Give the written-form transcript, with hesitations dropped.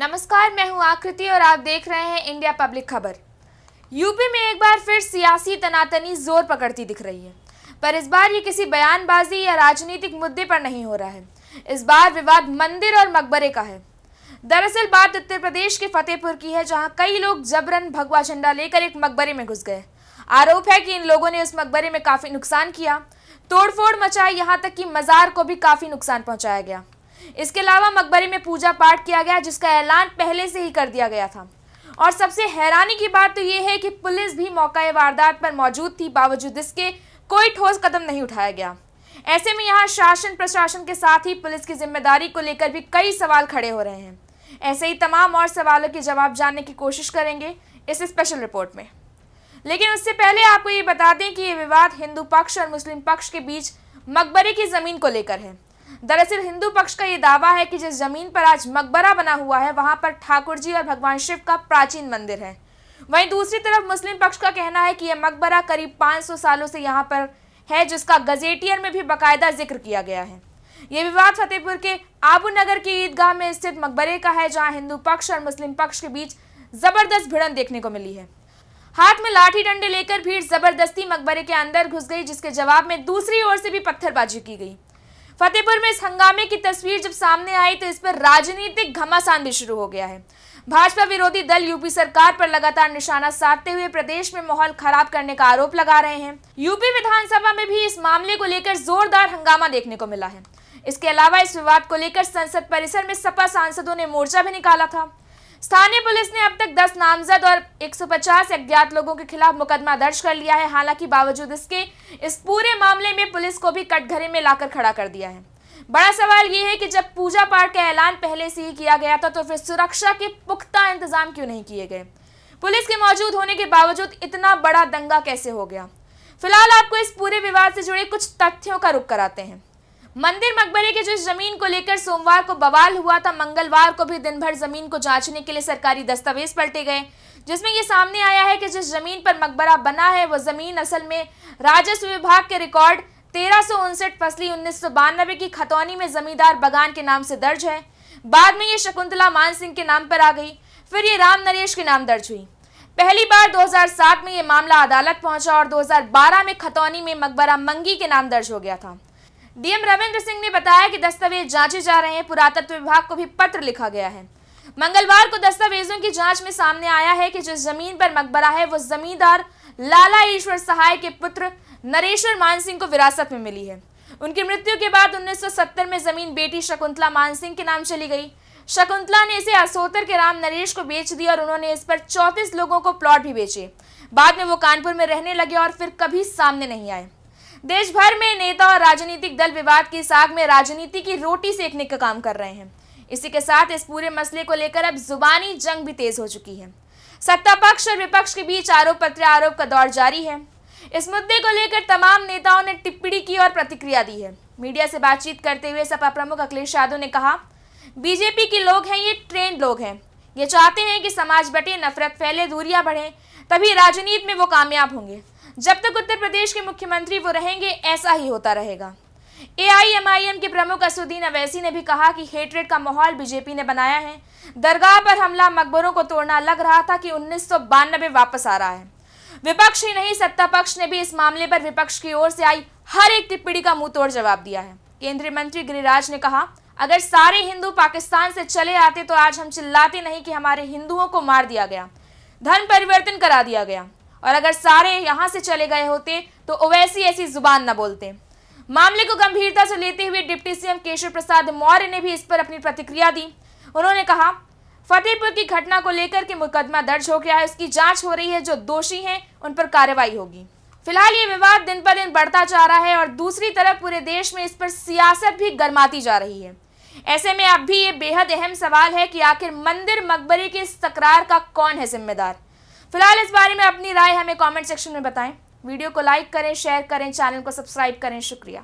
नमस्कार, मैं हूं आकृति और आप देख रहे हैं इंडिया पब्लिक खबर। यूपी में एक बार फिर सियासी तनातनी जोर पकड़ती दिख रही है, पर इस बार ये किसी बयानबाजी या राजनीतिक मुद्दे पर नहीं हो रहा है। इस बार विवाद मंदिर और मकबरे का है। दरअसल बात उत्तर प्रदेश के फतेहपुर की है, जहां कई लोग जबरन भगवा झंडा लेकर एक मकबरे में घुस गए। आरोप है कि इन लोगों ने उस मकबरे में काफी नुकसान किया, तोड़फोड़ मचाई, यहाँ तक कि मजार को भी काफी नुकसान पहुंचाया गया। इसके अलावा मकबरे में पूजा पाठ किया गया, जिसका ऐलान पहले से ही कर दिया गया था। और सबसे हैरानी की बात तो ये है कि पुलिस भी मौका वारदात पर मौजूद थी, बावजूद इसके कोई ठोस कदम नहीं उठाया गया। ऐसे में यहाँ शासन प्रशासन के साथ ही पुलिस की जिम्मेदारी को लेकर भी कई सवाल खड़े हो रहे हैं। ऐसे ही तमाम और सवालों के जवाब जानने की कोशिश करेंगे इस स्पेशल रिपोर्ट में। लेकिन उससे पहले आपको ये बता दें कि ये विवाद हिंदू पक्ष और मुस्लिम पक्ष के बीच मकबरे की जमीन को लेकर है। दरअसल हिंदू पक्ष का ये दावा है कि जिस जमीन पर आज मकबरा बना हुआ है, वहां पर ठाकुर जी और भगवान शिव का प्राचीन मंदिर है। वहीं दूसरी तरफ मुस्लिम पक्ष का कहना है कि यह मकबरा करीब 500 सालों से यहाँ पर है, जिसका गजेटियर में भी बाकायदा जिक्र किया गया है। ये विवाद फतेहपुर के आबू नगर की ईदगाह में स्थित मकबरे का है, जहाँ हिंदू पक्ष और मुस्लिम पक्ष के बीच जबरदस्त भिड़ंत देखने को मिली है। हाथ में लाठी डंडे लेकर भीड़ जबरदस्ती मकबरे के अंदर घुस गई, जिसके जवाब में दूसरी ओर से भी पत्थरबाजी की गई। फतेहपुर में इस हंगामे की तस्वीर जब सामने आई तो इस पर राजनीतिक घमासान भी शुरू हो गया है। भाजपा विरोधी दल यूपी सरकार पर लगातार निशाना साधते हुए प्रदेश में माहौल खराब करने का आरोप लगा रहे हैं। यूपी विधानसभा में भी इस मामले को लेकर जोरदार हंगामा देखने को मिला है। इसके अलावा इस विवाद को लेकर संसद परिसर में सपा सांसदों ने मोर्चा भी निकाला था। स्थानीय पुलिस ने अब तक 10 नामजद और 150 अज्ञात लोगों के खिलाफ मुकदमा दर्ज कर लिया है। हालांकि बावजूद इसके इस पूरे मामले में पुलिस को भी कटघरे में लाकर खड़ा कर दिया है। बड़ा सवाल ये है कि जब पूजा पाठ का ऐलान पहले से ही किया गया था, तो फिर सुरक्षा के पुख्ता इंतजाम क्यों नहीं किए गए? पुलिस के मौजूद होने के बावजूद इतना बड़ा दंगा कैसे हो गया? फिलहाल आपको इस पूरे विवाद से जुड़े कुछ तथ्यों का रुख कराते हैं। मंदिर मकबरे के जिस जमीन को लेकर सोमवार को बवाल हुआ था, मंगलवार को भी दिन भर जमीन को जांचने के लिए सरकारी दस्तावेज पलटे गए, जिसमें ये सामने आया है कि जिस जमीन पर मकबरा बना है, वो जमीन असल में राजस्व विभाग के रिकॉर्ड 1359 फसली 1992 की खतौनी में जमींदार बगान के नाम से दर्ज है। बाद में ये शकुंतला मान सिंह के नाम पर आ गई, फिर ये राम नरेश के नाम दर्ज हुई। पहली बार 2007 में ये मामला अदालत पहुंचा और 2012 में खतौनी में मकबरा मंगी के नाम दर्ज हो गया था। डीएम रविंद्र सिंह ने बताया कि दस्तावेज जांचे जा रहे हैं। पुरातत्व विभाग को भी पत्र लिखा गया है। मंगलवार को दस्तावेजों की जांच में सामने आया है कि जिस जमीन पर मकबरा है, वो जमींदार लाला ईश्वर सहाय के पुत्र नरेश्वर मान सिंह को विरासत में मिली है। उनकी मृत्यु के बाद 1970 में जमीन बेटी शकुंतला मान सिंह के नाम चली गई। शकुंतला ने इसे असोतर के राम नरेश को बेच दिया और उन्होंने इस पर 34 लोगों को प्लॉट भी बेचे। बाद में वो कानपुर में रहने लगे और फिर कभी सामने नहीं आए। देश भर में नेता और राजनीतिक दल विवाद की साग में राजनीति की रोटी सेकने का काम कर रहे हैं। इसी के साथ इस पूरे मसले को लेकर अब जुबानी जंग भी तेज हो चुकी है। सत्ता पक्ष और विपक्ष के बीच आरोप प्रत्यारोप का दौर जारी है। इस मुद्दे को लेकर तमाम नेताओं ने टिप्पणी की और प्रतिक्रिया दी है। मीडिया से बातचीत करते हुए सपा प्रमुख अखिलेश यादव ने कहा, बीजेपी के लोग हैं, ये ट्रेंड लोग हैं। ये चाहते हैं कि समाज बटे, नफरत फैले, दूरियां बढ़े, तभी राजनीति में वो कामयाब होंगे। जब तक उत्तर प्रदेश के मुख्यमंत्री वो रहेंगे, ऐसा ही होता रहेगा। एआईएमआईएम के प्रमुख असदुद्दीन अवैसी ने भी कहा कि हेट्रेड का माहौल बीजेपी ने बनाया है। दरगाह पर हमला, मकबरों को तोड़ना, लग रहा था कि 1992 वापस आ रहा है। विपक्ष ही नहीं, सत्ता पक्ष ने भी इस मामले पर विपक्ष की ओर से आई हर एक टिप्पणी का मुंह तोड़ जवाब दिया है। केंद्रीय मंत्री गिरिराज ने कहा, अगर सारे हिंदू पाकिस्तान से चले आते तो आज हम चिल्लाते नहीं कि हमारे हिंदुओं को मार दिया गया, धर्म परिवर्तन करा दिया गया। और अगर सारे यहाँ से चले गए होते तो ओवैसी ऐसी जुबान न बोलते। मामले को गंभीरता से लेते हुए डिप्टी सीएम केशव प्रसाद मौर्य ने भी इस पर अपनी प्रतिक्रिया दी। उन्होंने कहा, फतेहपुर की घटना को लेकर के मुकदमा दर्ज हो गया है, उसकी जांच हो रही है, जो दोषी हैं उन पर कार्रवाई होगी। फिलहाल ये विवाद दिन पर दिन बढ़ता जा रहा है और दूसरी तरफ पूरे देश में इस पर सियासत भी गरमाती जा रही है। ऐसे में अब भी ये बेहद अहम सवाल है कि आखिर मंदिर मकबरे के इस तकरार का कौन है जिम्मेदार। फिलहाल इस बारे में अपनी राय हमें कमेंट सेक्शन में बताएं। वीडियो को लाइक करें, शेयर करें, चैनल को सब्सक्राइब करें। शुक्रिया।